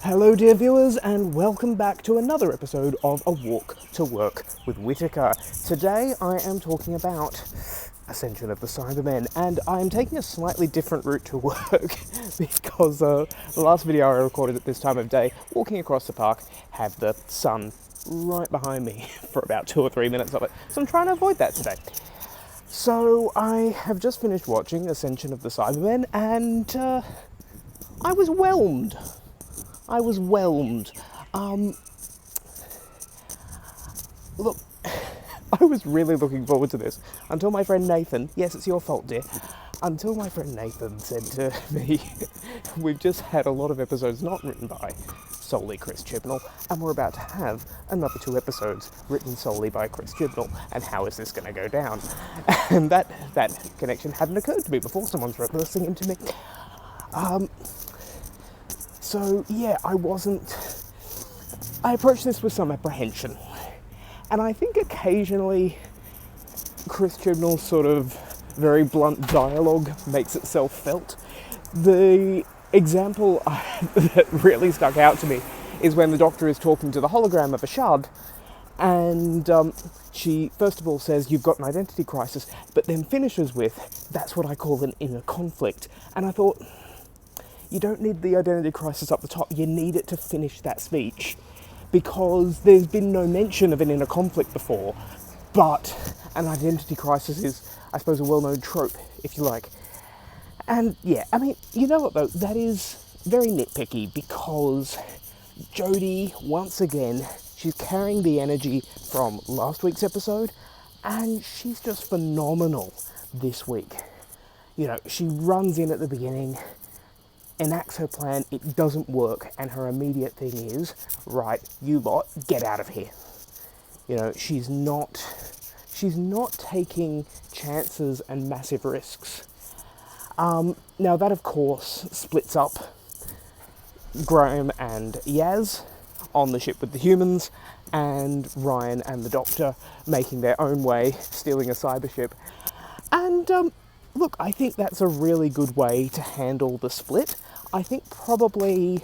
Hello dear viewers, and welcome back to another episode of A Walk to Work with Whittaker. Today I am talking about Ascension of the Cybermen, and I am taking a slightly different route to work because the last video I recorded at this time of day, walking across the park, had the sun right behind me for about 2 or 3 minutes of it, so I'm trying to avoid that today. So I have just finished watching Ascension of the Cybermen, and I was whelmed. Look, I was really looking forward to this until my friend Nathan, yes, it's your fault, dear, until my friend Nathan said to me, we've just had a lot of episodes not written by solely Chris Chibnall, and we're about to have another 2 episodes written solely by Chris Chibnall, and how is this going to go down? And that connection hadn't occurred to me before. Someone's listening to me. So yeah, I approached this with some apprehension. And I think occasionally Chris Chibnall's sort of very blunt dialogue makes itself felt. The example that really stuck out to me is when the Doctor is talking to the hologram of a shard, and she first of all says, "You've got an identity crisis," but then finishes with, "That's what I call an inner conflict." And I thought, you don't need the identity crisis up the top, you need it to finish that speech. Because there's been no mention of an inner conflict before, but an identity crisis is, I suppose, a well-known trope, if you like. And yeah, I mean, you know what though, that is very nitpicky, because Jodie, once again, she's carrying the energy from last week's episode, and she's just phenomenal this week. You know, she runs in at the beginning, enacts her plan, it doesn't work, and her immediate thing is, right, you lot, get out of here. You know, she's not taking chances and massive risks. Now that, of course, splits up Graham and Yaz on the ship with the humans, and Ryan and the Doctor making their own way, stealing a cyber ship. And look, I think that's a really good way to handle the split. I think probably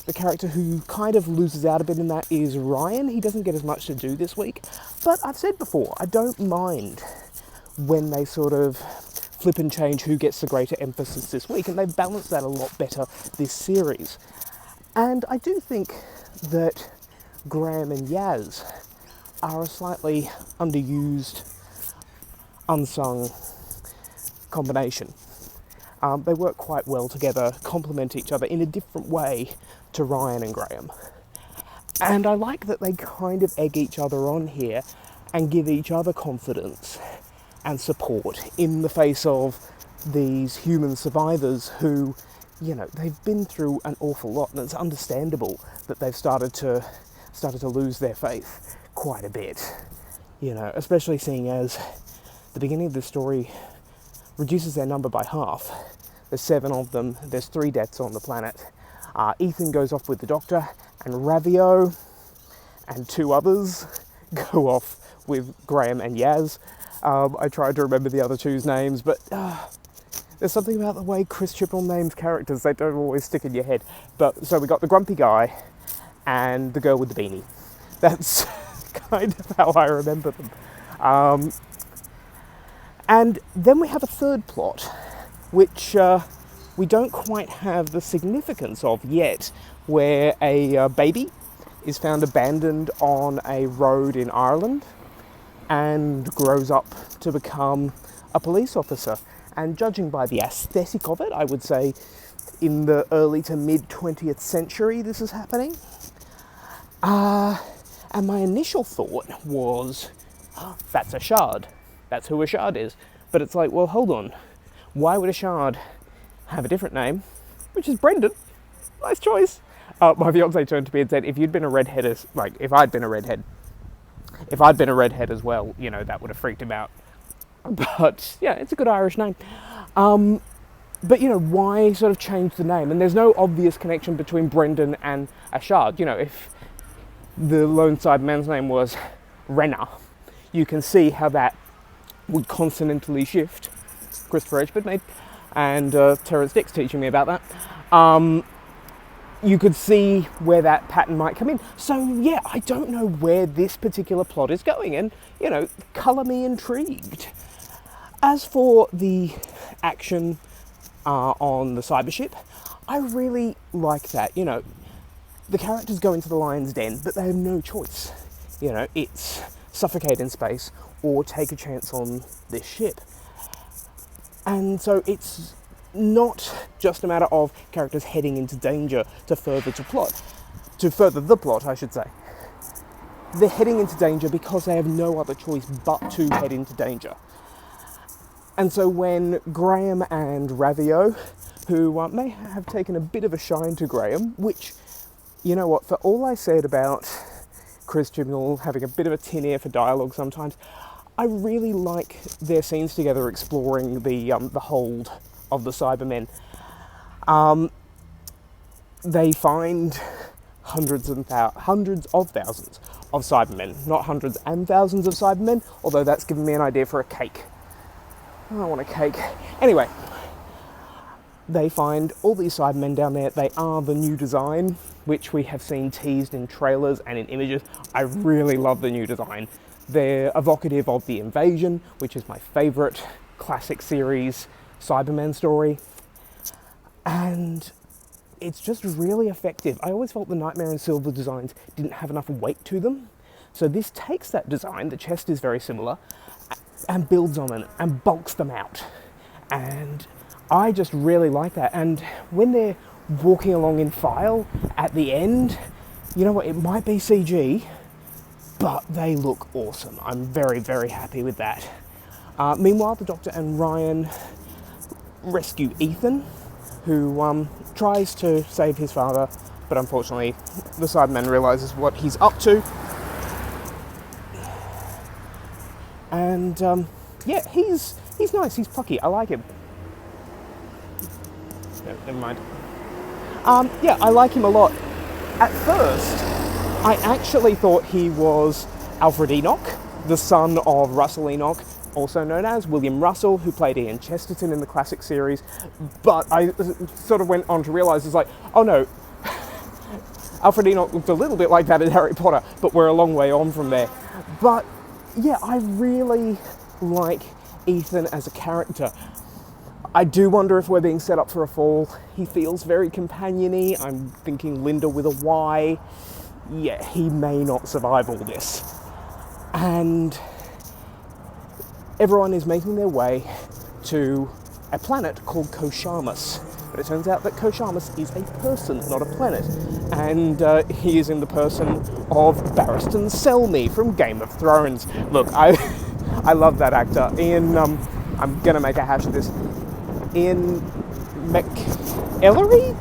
the character who kind of loses out a bit in that is Ryan. He doesn't get as much to do this week, but I've said before, I don't mind when they sort of flip and change who gets the greater emphasis this week, and they've balanced that a lot better this series. And I do think that Graham and Yaz are a slightly underused, unsung combination. They work quite well together, complement each other in a different way to Ryan and Graham. And I like that they kind of egg each other on here and give each other confidence and support in the face of these human survivors who, you know, they've been through an awful lot, and it's understandable that they've started to lose their faith quite a bit. You know, especially seeing as the beginning of the story reduces their number by half. There's 7 of them, there's 3 deaths on the planet. Ethan goes off with the Doctor, and Ravio and 2 others go off with Graham and Yaz. I tried to remember the other 2's names, but there's something about the way Chris Chibnall names characters, they don't always stick in your head. But so we got the grumpy guy and the girl with the beanie. That's kind of how I remember them. And then we have a third plot, which we don't quite have the significance of yet, where a baby is found abandoned on a road in Ireland and grows up to become a police officer. And judging by the aesthetic of it, I would say in the early to mid 20th century this is happening. And my initial thought was, that's a shard. That's who a shard is. But it's like, well, hold on. Why would a shard have a different name, which is Brendan? Nice choice. My fiance turned to me and said, if I'd been a redhead as well, you know, that would have freaked him out. But yeah, it's a good Irish name. But you know, why sort of change the name? And there's no obvious connection between Brendan and a shard. You know, if the lone Cyberman's name was Renner, you can see how that would consonantally shift. Christopher H. Bidney and Terrence Dick's teaching me about that. you could see where that pattern might come in. So yeah, I don't know where this particular plot is going, and colour me intrigued. As for the action on the cyber ship, I really like that. The characters go into the lion's den, but they have no choice. It's suffocate in space or take a chance on this ship. And so it's not just a matter of characters heading into danger to further the plot, I should say. They're heading into danger because they have no other choice but to head into danger. And so when Graham and Ravio, who may have taken a bit of a shine to Graham, which, you know what, for all I said about Chris Chibnall having a bit of a tin ear for dialogue sometimes, I really like their scenes together exploring the hold of the Cybermen. They find hundreds of thousands of Cybermen, not hundreds and thousands of Cybermen, although that's given me an idea for a cake. I want a cake. Anyway, they find all these Cybermen down there. They are the new design, which we have seen teased in trailers and in images. I really love the new design. They're evocative of the Invasion, which is my favourite classic series Cybermen story. And it's just really effective. I always felt the Nightmare and Silver designs didn't have enough weight to them. So this takes that design, the chest is very similar, and builds on it and bulks them out. And I just really like that. And when they're walking along in file at the end, you know what, it might be CG, but they look awesome. I'm very, very happy with that. Meanwhile, the Doctor and Ryan rescue Ethan, who tries to save his father, but unfortunately the Cyberman realises what he's up to. And yeah, he's nice, he's plucky, I like him. No, never mind. Yeah, I like him a lot. At first, I actually thought he was Alfred Enoch, the son of Russell Enoch, also known as William Russell, who played Ian Chesterton in the classic series. But I sort of went on to realise, it's like, oh no, Alfred Enoch looked a little bit like that in Harry Potter, but we're a long way on from there. But yeah, I really like Ethan as a character. I do wonder if we're being set up for a fall. He feels very companion-y. I'm thinking Linda with a Y. Yeah, he may not survive all this. And everyone is making their way to a planet called Koshamus. But it turns out that Koshamus is a person, not a planet. And he is in the person of Barristan Selmy from Game of Thrones. Look, I love that actor. Ian, I'm going to make a hash of this. Ian McEllery?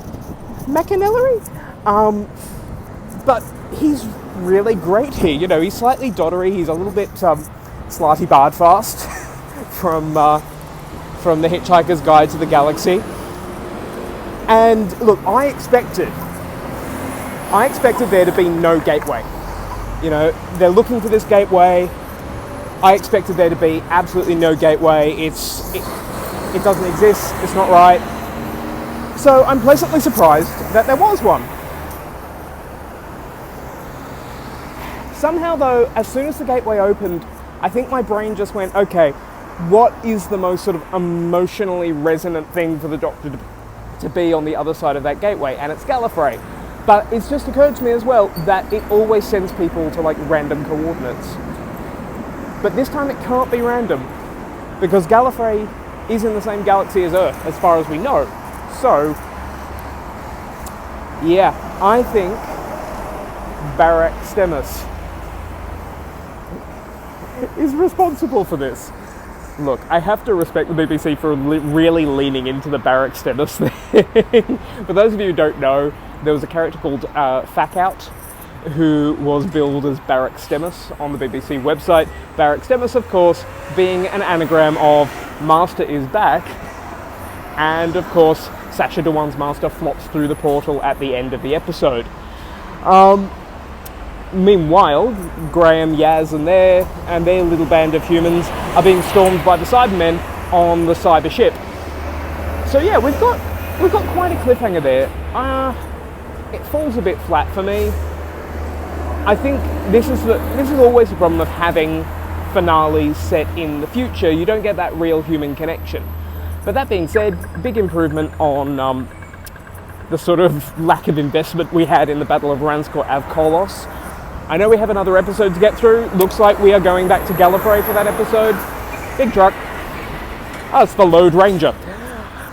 But he's really great here. You know, he's slightly doddery. He's a little bit slarty bardfast from The Hitchhiker's Guide to the Galaxy. And look, I expected there to be no gateway. You know, they're looking for this gateway. I expected there to be absolutely no gateway. It doesn't exist. It's not right. So I'm pleasantly surprised that there was one. Somehow though, as soon as the gateway opened, I think my brain just went, okay, what is the most sort of emotionally resonant thing for the Doctor to be on the other side of that gateway? And it's Gallifrey. But it's just occurred to me as well that it always sends people to like random coordinates. But this time it can't be random, because Gallifrey is in the same galaxy as Earth, as far as we know. So, yeah, I think Barak Stemmus is responsible for this. Look, I have to respect the BBC for really leaning into the Barak Stemmus thing. For those of you who don't know, there was a character called Fackout, who was billed as Barak Stemmus on the BBC website. Barak Stemmus, of course, being an anagram of Master is back, and of course, Sacha Dhawan's Master flops through the portal at the end of the episode. Meanwhile, Graham, Yaz, and their little band of humans are being stormed by the Cybermen on the cyber ship. So yeah, we've got quite a cliffhanger there. it falls a bit flat for me. I think this is always the problem of having finales set in the future. You don't get that real human connection. But that being said, big improvement on the sort of lack of investment we had in the Battle of Ranskor Avkolos. I know we have another episode to get through. Looks like we are going back to Gallifrey for that episode. Big truck. Oh, it's the Load Ranger.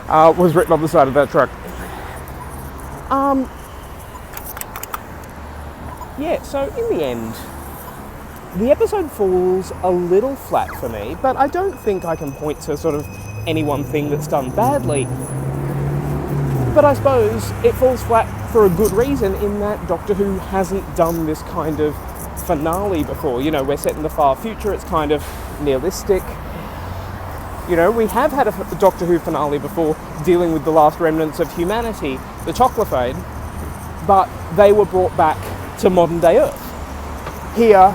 Was written on the side of that truck. Yeah, so in the end, the episode falls a little flat for me, but I don't think I can point to sort of any one thing that's done badly. But I suppose it falls flat for a good reason in that Doctor Who hasn't done this kind of finale before. You know, we're set in the far future, it's kind of nihilistic. You know, we have had a Doctor Who finale before dealing with the last remnants of humanity, the Choclophane, but they were brought back to modern day Earth. Here,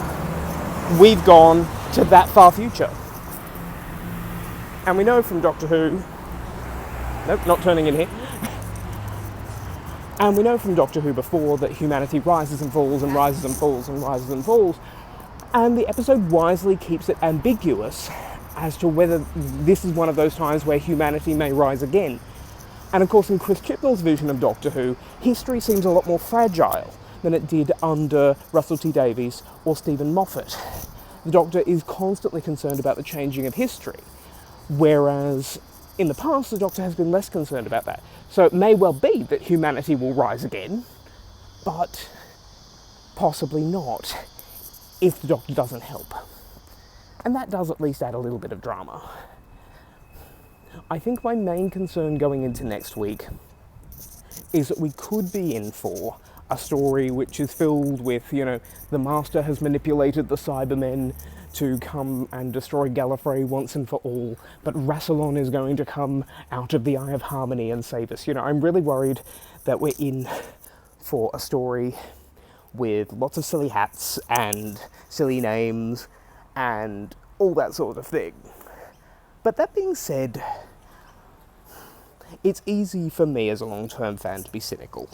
we've gone to that far future. And we know from Doctor Who... Nope, not turning in here. And we know from Doctor Who before that humanity rises and falls and rises and falls and rises and falls. And the episode wisely keeps it ambiguous as to whether this is one of those times where humanity may rise again. And of course, in Chris Chibnall's vision of Doctor Who, history seems a lot more fragile than it did under Russell T Davies or Stephen Moffat. The Doctor is constantly concerned about the changing of history, whereas in the past the Doctor has been less concerned about that. So it may well be that humanity will rise again, but possibly not if the Doctor doesn't help. And that does at least add a little bit of drama. I think my main concern going into next week is that we could be in for a story which is filled with, you know, the Master has manipulated the Cybermen to come and destroy Gallifrey once and for all, but Rassilon is going to come out of the Eye of Harmony and save us. You know, I'm really worried that we're in for a story with lots of silly hats and silly names and all that sort of thing. But that being said, it's easy for me as a long-term fan to be cynical.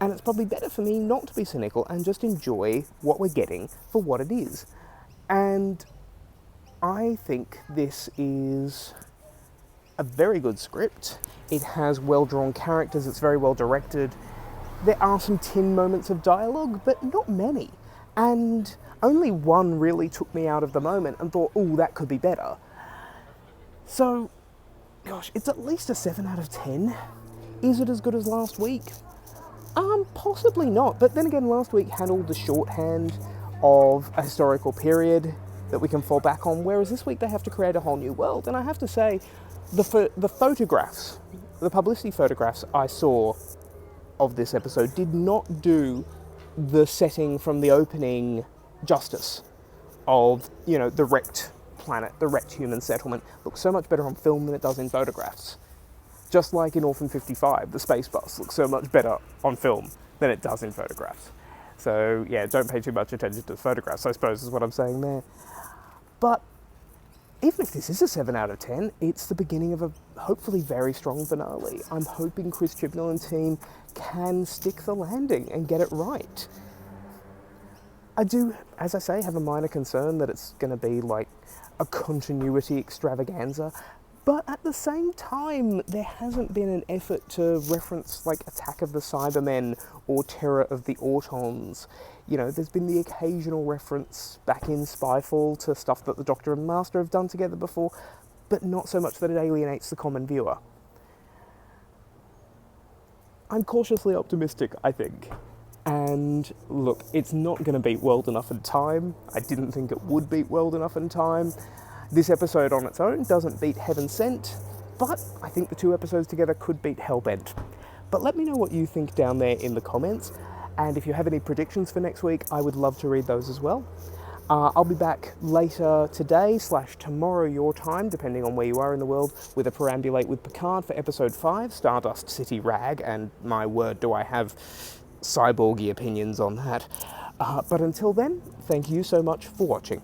And it's probably better for me not to be cynical and just enjoy what we're getting for what it is. And I think this is a very good script. It has well-drawn characters, it's very well directed. There are some tin moments of dialogue, but not many. And only one really took me out of the moment and thought, oh, that could be better. So, gosh, it's at least a 7 out of 10. Is it as good as last week? Possibly not, but then again, last week had all the shorthand of a historical period that we can fall back on, whereas this week they have to create a whole new world. And I have to say, the photographs, the publicity photographs I saw of this episode did not do the setting from the opening justice of, you know, the wrecked planet, the wrecked human settlement. Looks so much better on film than it does in photographs. Just like in Orphan 55, the space bus looks so much better on film than it does in photographs. So yeah, don't pay too much attention to the photographs, I suppose is what I'm saying there. But even if this is a 7 out of 10, it's the beginning of a hopefully very strong finale. I'm hoping Chris Chibnall and team can stick the landing and get it right. I do, as I say, have a minor concern that it's going to be like a continuity extravaganza. But at the same time, there hasn't been an effort to reference like Attack of the Cybermen or Terror of the Autons. You know, there's been the occasional reference back in Spyfall to stuff that the Doctor and Master have done together before, but not so much that it alienates the common viewer. I'm cautiously optimistic, I think. And look, it's not going to beat World Enough in Time. I didn't think it would beat World Enough in Time. This episode on its own doesn't beat Heaven Sent, but I think the two episodes together could beat Hellbent. But let me know what you think down there in the comments, and if you have any predictions for next week, I would love to read those as well. I'll be back later today / tomorrow your time, depending on where you are in the world, with a Perambulate with Picard for episode 5, Stardust City Rag, and my word, do I have cyborgy opinions on that. But until then, thank you so much for watching.